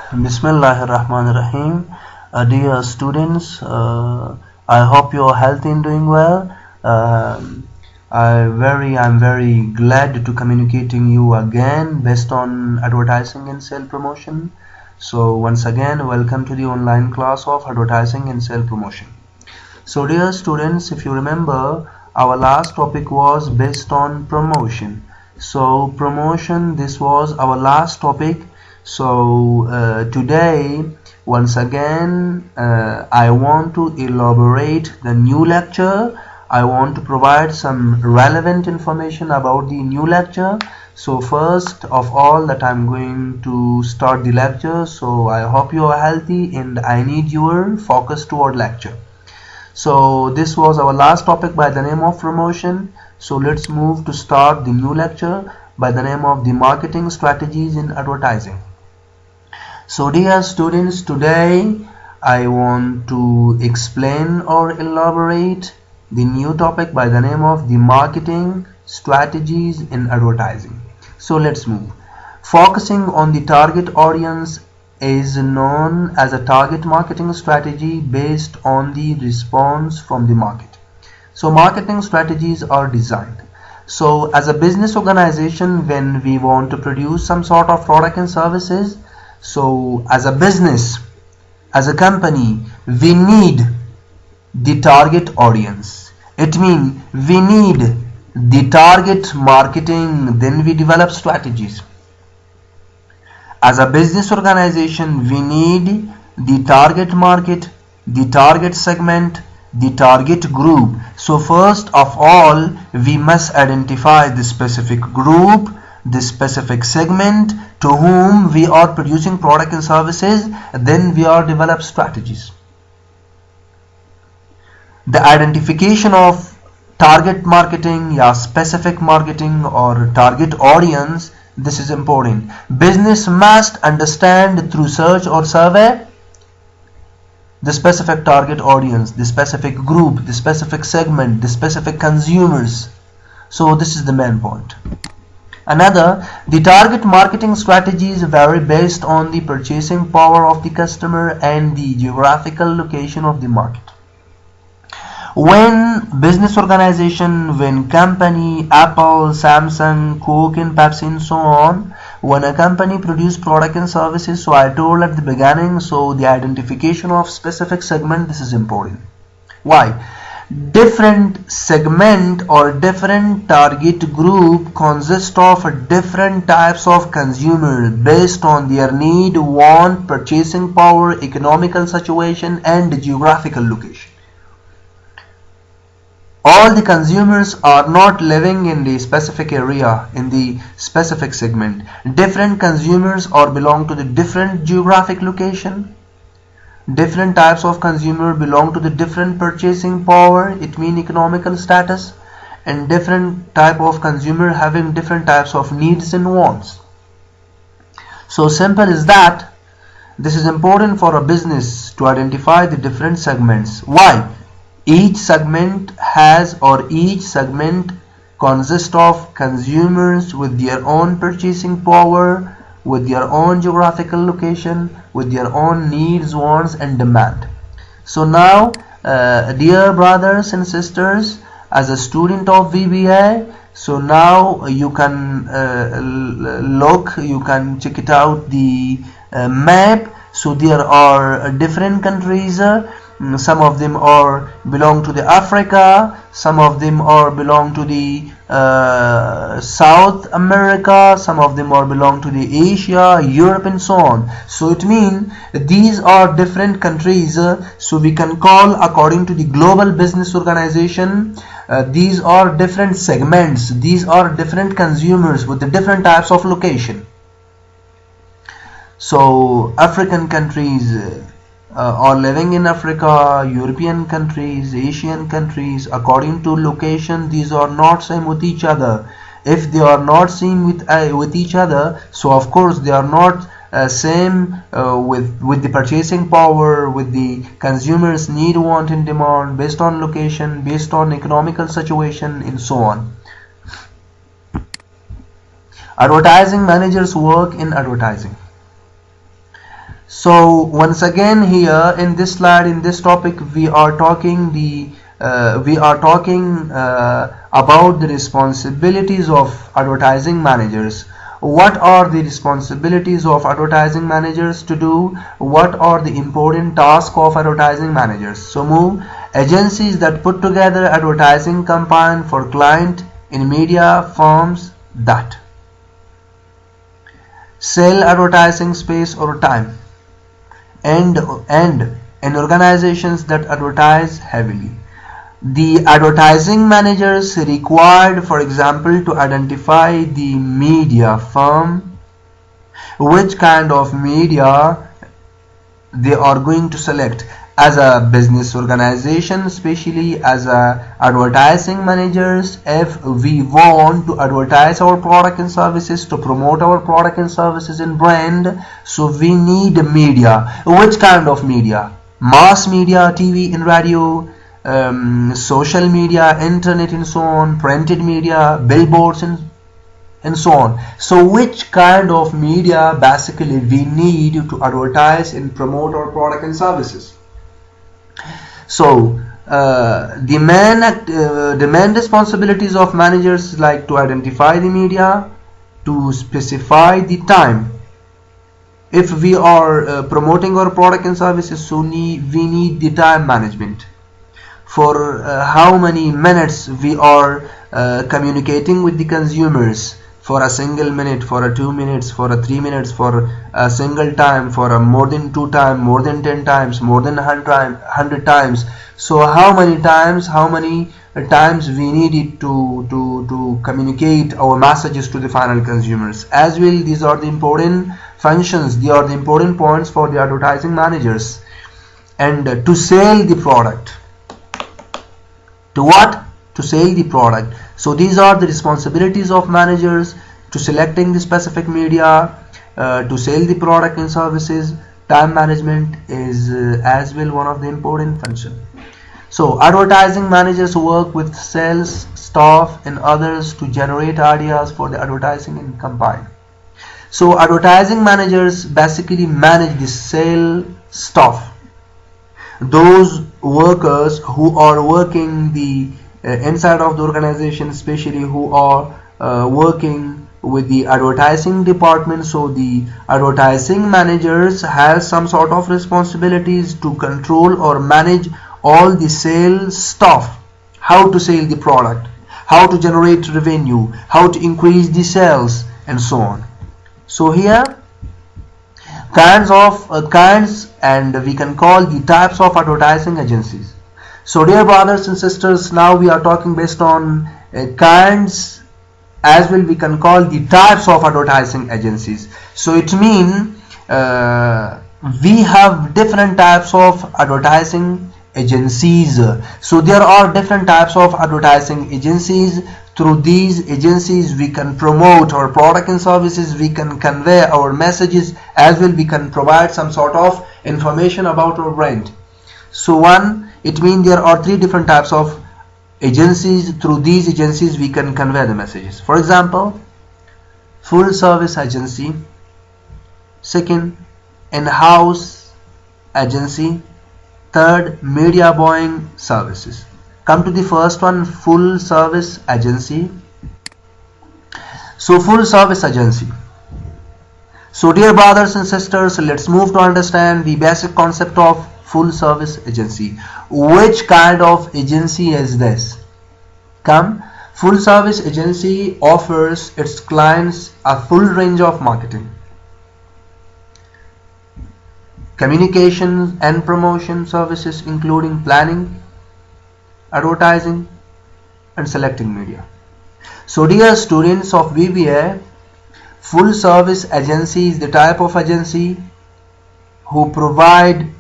Bismillahirrahmanirrahim. Dear students, I hope you're healthy and doing well. I'm very glad to communicating you again based on advertising and sale promotion. So once again, welcome to the online class of advertising and sale promotion. So dear students, if you remember, our last topic was based on promotion. So promotion, this was our last topic. So today, once again, I want to elaborate the new lecture. I want to provide some relevant information about the new lecture. So first of all, that I'm going to start the lecture. So I hope you are healthy and I need your focus toward lecture. So this was our last topic by the name of promotion. So let's move to start the new lecture by the name of the marketing strategies in advertising. So dear students, today I want to explain or elaborate the new topic by the name of the marketing strategies in advertising. So let's move. Focusing on the target audience is known as a target marketing strategy based on the response from the market. So marketing strategies are designed. So as a business organization, when we want to produce some sort of product and services, so as a business, as a company, we need the target audience. It means we need the target marketing, then we develop strategies. As a business organization, we need the target market, the target segment, the target group. So first of all, we must identify the specific group, the specific segment to whom we are producing product and services, then we are develop strategies. The identification of target marketing, specific marketing or target audience, this is important. Business must understand through search or survey the specific target audience, the specific group, the specific segment, the specific consumers. So this is the main point. Another, the target marketing strategies vary based on the purchasing power of the customer and the geographical location of the market. When business organization, when company, Apple, Samsung, Coke and Pepsi and so on, when a company produce product and services, so I told at the beginning, so the identification of specific segment, this is important. Why? Different segment or different target group consist of different types of consumers based on their need, want, purchasing power, economical situation and geographical location. All the consumers are not living in the specific area, in the specific segment. Different consumers or belong to the different geographic location. Different types of consumer belong to the different purchasing power, it means economical status, and different type of consumer having different types of needs and wants. So simple is that. This is important for a business to identify the different segments. Why? Each segment has or each segment consists of consumers with their own purchasing power, with their own geographical location, with their own needs, wants and demand. So now dear brothers and sisters, as a student of VBA, so now you can look, you can check it out the map. So there are different countries. Some of them are belong to the Africa, some of them are belong to the South America, some of them are belong to the Asia, Europe and so on. So it means these are different countries, so we can call according to the global business organization, these are different segments, these are different consumers with the different types of location. So African countries are living in Africa, European countries, Asian countries, according to location, these are not same with each other. If they are not same with each other, so of course they are not same with the purchasing power, with the consumers need, want and demand, based on location, based on economical situation and so on. Advertising managers work in advertising. So once again, here in this slide, in this topic, we are talking about the responsibilities of advertising managers. What are the responsibilities of advertising managers to do? What are the important tasks of advertising managers? So move agencies that put together advertising campaign for client in media firms that sell advertising space or time, and in organizations that advertise heavily. The advertising managers required, for example, to identify the media firm, which kind of media they are going to select. As a business organization, especially as a advertising managers, if we want to advertise our product and services, to promote our product and services and brand, so we need media. Which kind of media? Mass media, TV and radio, social media, internet and so on, printed media, billboards and so on. So which kind of media basically we need to advertise and promote our product and services? So the main responsibilities of managers, like to identify the media, to specify the time. If we are promoting our product and services, so we need the time management. For how many minutes we are communicating with the consumers, for a single minute, for a 2 minutes, for a 3 minutes, for a single time, for a more than 2 times, more than 10 times, more than 100 times. So how many times we needed to communicate our messages to the final consumers. As well, these are the important functions, they are the important points for the advertising managers. And to sell the product. To what? To sell the product. So these are the responsibilities of managers: to selecting the specific media, to sell the product and services. Time management is as well one of the important functions. So advertising managers work with sales staff and others to generate ideas for the advertising and campaign. So advertising managers basically manage the sales staff, those workers who are working the inside of the organization, especially who are working with the advertising department. So the advertising managers have some sort of responsibilities to control or manage all the sales staff, how to sell the product, how to generate revenue, how to increase the sales, and so on. So here kinds and we can call the types of advertising agencies. So dear brothers and sisters, now we are talking based on kinds, as well we can call the types of advertising agencies. So it means we have different types of advertising agencies. So there are different types of advertising agencies. Through these agencies we can promote our product and services, we can convey our messages, as well we can provide some sort of information about our brand. So one, it means there are 3 different types of agencies. Through these agencies we can convey the messages. For example, full service agency. Second, in-house agency. Third, media buying services. Come to the first one, full service agency. So full service agency. So dear brothers and sisters, let's move to understand the basic concept of full service agency. Which kind of agency is this? Come, full service agency offers its clients a full range of marketing, communication and promotion services, including planning, advertising, and selecting media. So dear students of BBA, full service agency is the type of agency who provide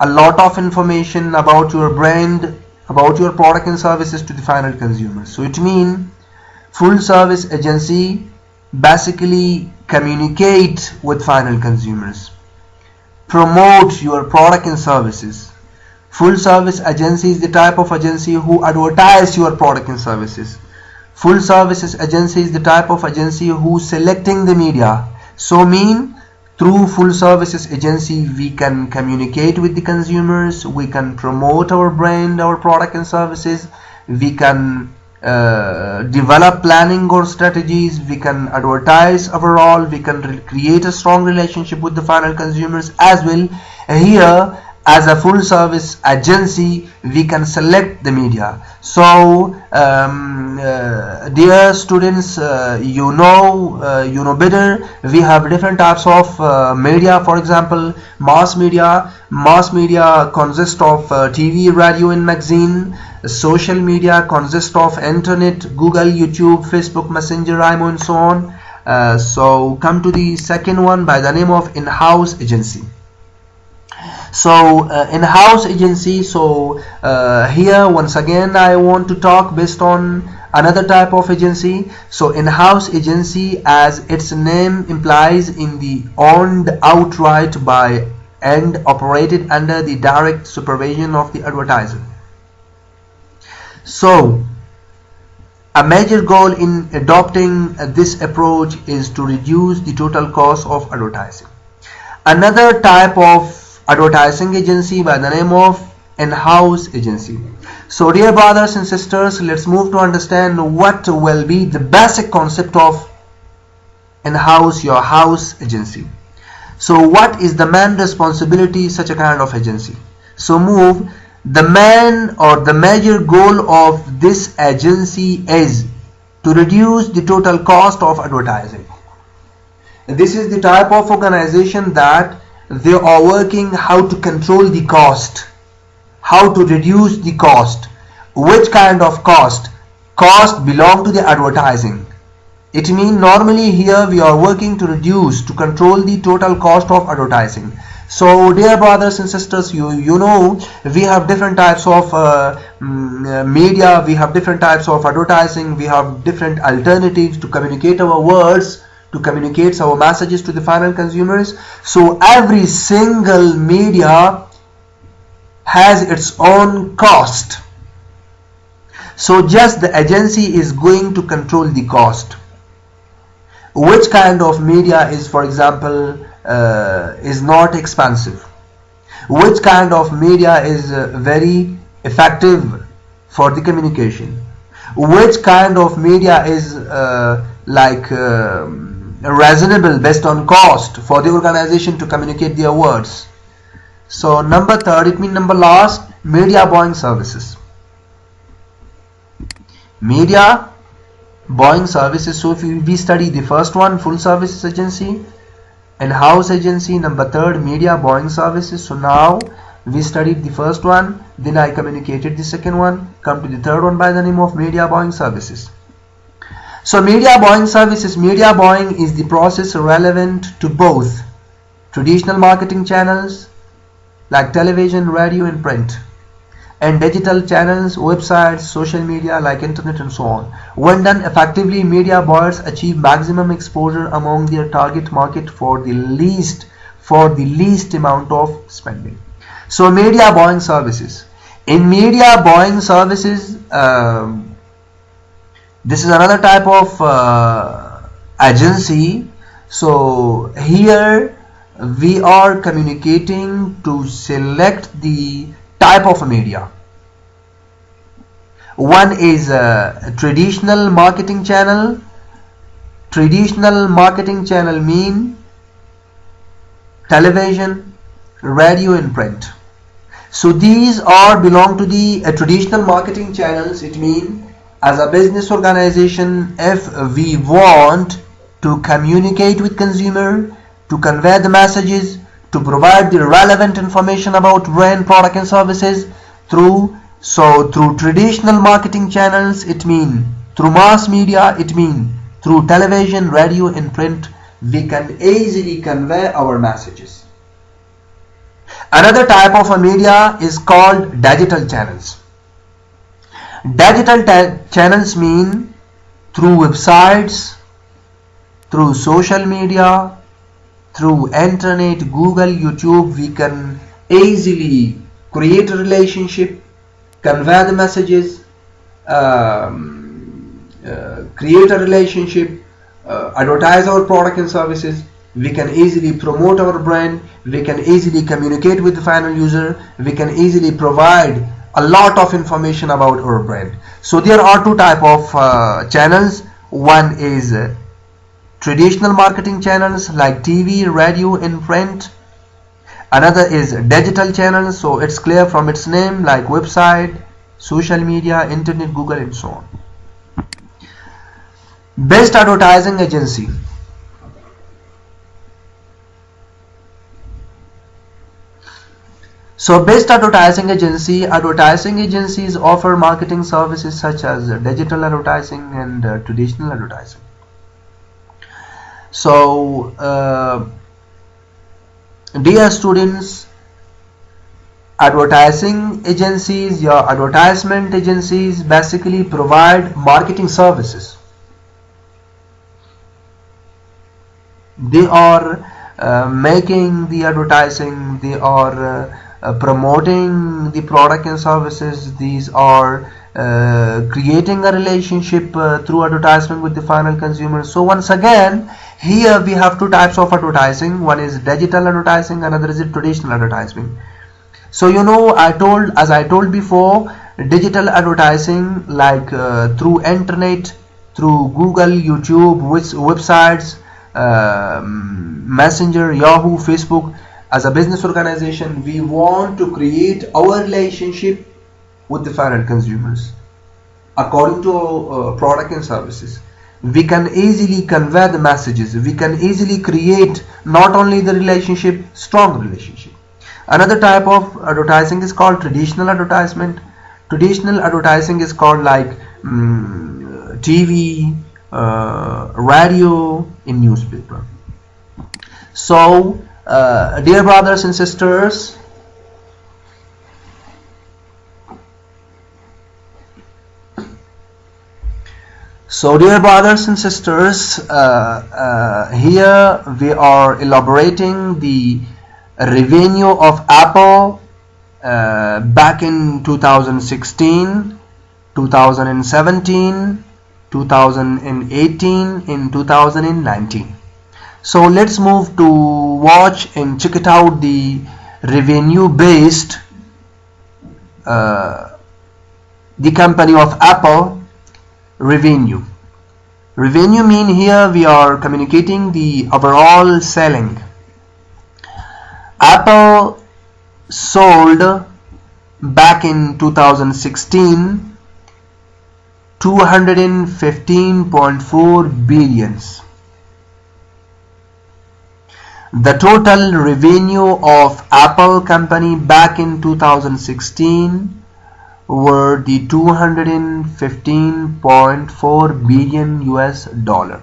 a lot of information about your brand, about your product and services to the final consumer. So it means full service agency basically communicate with final consumers, promote your product and services. Full service agency is the type of agency who advertise your product and services. Full services agency is the type of agency who selecting the media. So mean Through full services agency, we can communicate with the consumers, we can promote our brand, our product and services, we can develop planning or strategies, we can advertise overall, we can create a strong relationship with the final consumers as well. Here, as a full service agency, we can select the media. So dear students, you know better, we have different types of media. For example, mass media consists of TV, radio and magazine. Social media consists of internet, Google, YouTube, Facebook, Messenger, IMO and so on. So come to the second one by the name of in-house agency. So in-house agency, so here once again I want to talk based on another type of agency. So in-house agency, as its name implies, in the owned outright by and operated under the direct supervision of the advertiser. So a major goal in adopting this approach is to reduce the total cost of advertising. Another type of advertising agency by the name of in-house agency. So dear brothers and sisters, let's move to understand what will be the basic concept of in-house, your house agency. So what is the main responsibility such a kind of agency? So move. The main or the major goal of this agency is to reduce the total cost of advertising. This is the type of organization that they are working how to control the cost, how to reduce the cost. Which kind of cost? Cost belong to the advertising. It means normally here we are working to reduce, to control the total cost of advertising. So dear brothers and sisters, you know we have different types of media, we have different types of advertising, we have different alternatives to communicate our words, to communicate our messages to the final consumers. So every single media has its own cost. So just the agency is going to control the cost. Which kind of media is, for example, is not expensive? Which kind of media is very effective for the communication? Which kind of media is reasonable based on cost for the organization to communicate their words? So number third, it means number last, media buying services. Media buying services. So if we study the first one, full services agency, in-house agency, number third, media buying services. So now we studied the first one, then I communicated the second one, come to the third one by the name of media buying services. So media buying services, media buying is the process relevant to both traditional marketing channels like television, radio and print, and digital channels, websites, social media like internet and so on. When done effectively, media buyers achieve maximum exposure among their target market for the least amount of spending. So media buying services. In media buying services, this is another type of agency. So here we are communicating to select the type of media. One is a traditional marketing channel. Traditional marketing channel mean television, radio and print. So these are belong to the traditional marketing channels. It means as a business organization, if we want to communicate with consumer, to convey the messages, to provide the relevant information about brand, product and services through traditional marketing channels, it means through mass media, it means through television, radio and print, we can easily convey our messages. Another type of a media is called digital channels. Digital channels mean through websites, through social media, through internet, Google, YouTube, we can easily create a relationship, convey the messages, create a relationship, advertise our product and services. we can easily promote our brand, we can easily communicate with the final user, we can easily provide a lot of information about our brand. So there are two type of channels. One is traditional marketing channels like TV, radio, and print. Another is digital channels, so it's clear from its name, like website, social media, internet, Google, and so on. Best advertising agency. So best advertising agency, advertising agencies offer marketing services such as digital advertising and traditional advertising. So dear students, advertising agencies, your advertisement agencies basically provide marketing services. They are making the advertising, they are promoting the product and services. These are creating a relationship through advertisement with the final consumer. So once again, here we have two types of advertising. One is digital advertising, another is traditional advertising. So you know, as I told before, digital advertising like through internet, through Google, YouTube, websites, Messenger, Yahoo, Facebook. As a business organization, we want to create our relationship with the final consumers according to product and services. We can easily convey the messages, we can easily create not only the relationship, strong relationship. Another type of advertising is called traditional advertisement. Traditional advertising is called like TV, radio, and newspaper. So dear brothers and sisters, here we are elaborating the revenue of Apple back in 2016, 2017, 2018, and 2019. So let's move to watch and check it out the revenue based the company of Apple revenue. Revenue mean here we are communicating the overall selling. Apple sold back in 2016 215.4 billions. The total revenue of Apple company back in 2016 were the 215.4 billion US dollar.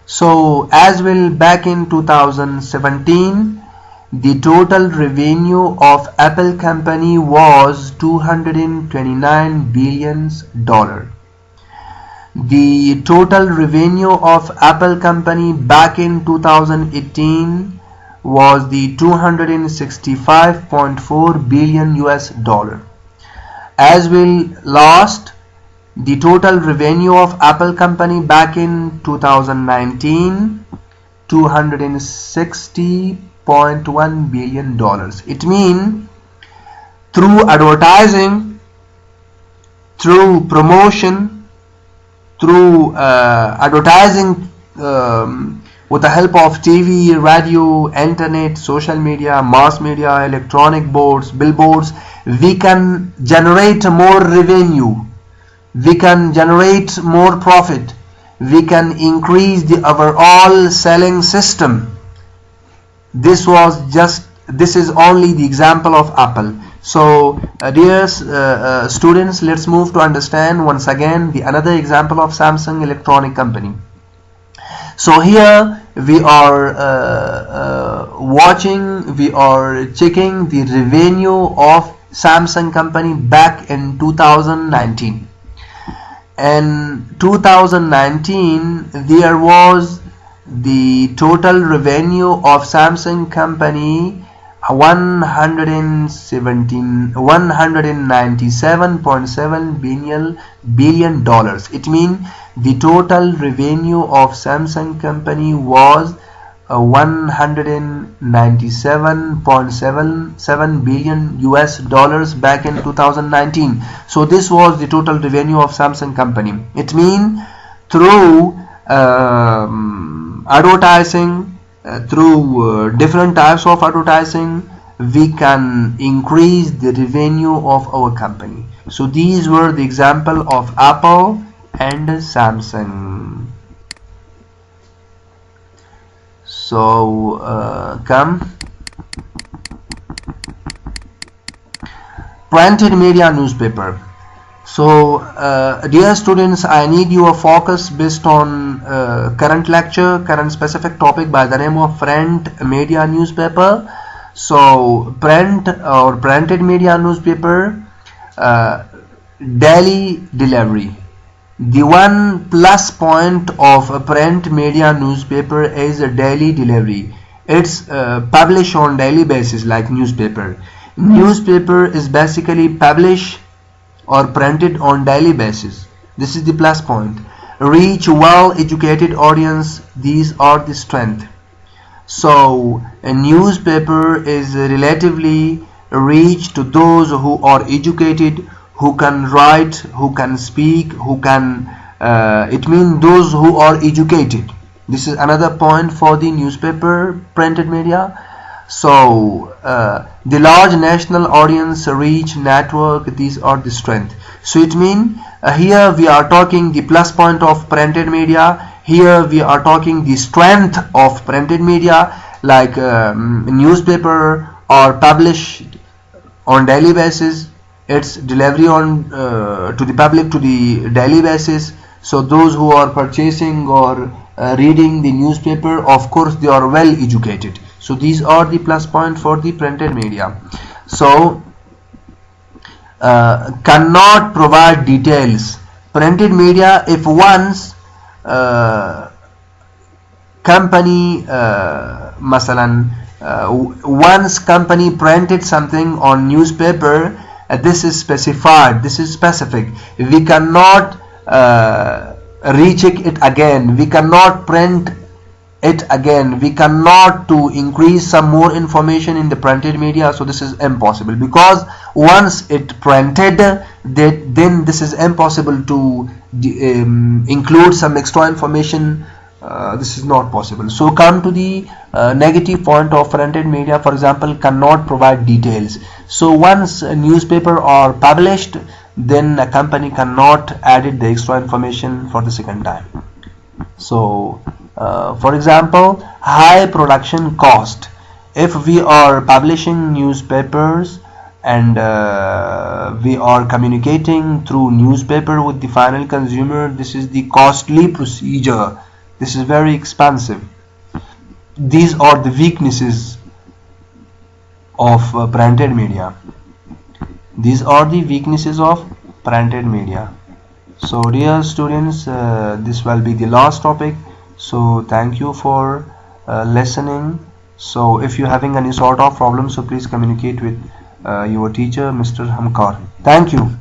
So as well, back in 2017 the total revenue of Apple company was 229 billion dollar. The total revenue of Apple company back in 2018 was the 265.4 billion US dollar. As will last, the total revenue of Apple company back in 2019, 260.1 billion dollars. It means through advertising, through promotion, through advertising with the help of TV, radio, internet, social media, mass media, electronic boards, billboards, we can generate more revenue, we can generate more profit, we can increase the overall selling system. This is only the example of Apple. So dear students, let's move to understand once again the another example of Samsung Electronic Company. So here we are we are checking the revenue of Samsung company back in 2019. In 2019 there was the total revenue of Samsung company 197.7 billion dollars. It means the total revenue of Samsung company was $197.77 billion US back in 2019. So this was the total revenue of Samsung company. It means through advertising, through different types of advertising, we can increase the revenue of our company. So these were the example of Apple and Samsung. So printed media newspaper. So dear students, I need your focus based on current lecture, current specific topic by the name of print media newspaper. So print or printed media newspaper, daily delivery. The one plus point of a print media newspaper is a daily delivery. It's published on daily basis like newspaper. Newspaper is basically published or printed on daily basis. This is the plus point. Reach well educated audience. These are the strength. So a newspaper is relatively reach to those who are educated, who can write, who can speak, who can it means those who are educated. This is another point for the newspaper printed media. So the large national audience reach network, these are the strength. So it means here we are talking the plus point of printed media. Here we are talking the strength of printed media, like newspaper are published on daily basis. Its delivery on to the public to the daily basis. So those who are purchasing or reading the newspaper, of course they are well educated. So these are the plus point for the printed media. So cannot provide details. Printed media, if once company once company printed something on newspaper, this is specified, this is specific. We cannot recheck it again, we cannot print it again, we cannot to increase some more information in the printed media. So this is impossible, because once it printed, then this is impossible to include some extra information. This is not possible. So come to the negative point of printed media. For example, cannot provide details. So once a newspaper are published, then a company cannot add the extra information for the second time. So for example, high production cost. If we are publishing newspapers and we are communicating through newspaper with the final consumer, this is the costly procedure. This is very expensive. These are the weaknesses of printed media. These are the weaknesses of printed media. So dear students, this will be the last topic. So thank you for listening. So if you're having any sort of problem, so please communicate with your teacher, Mr. Hamkar. Thank you.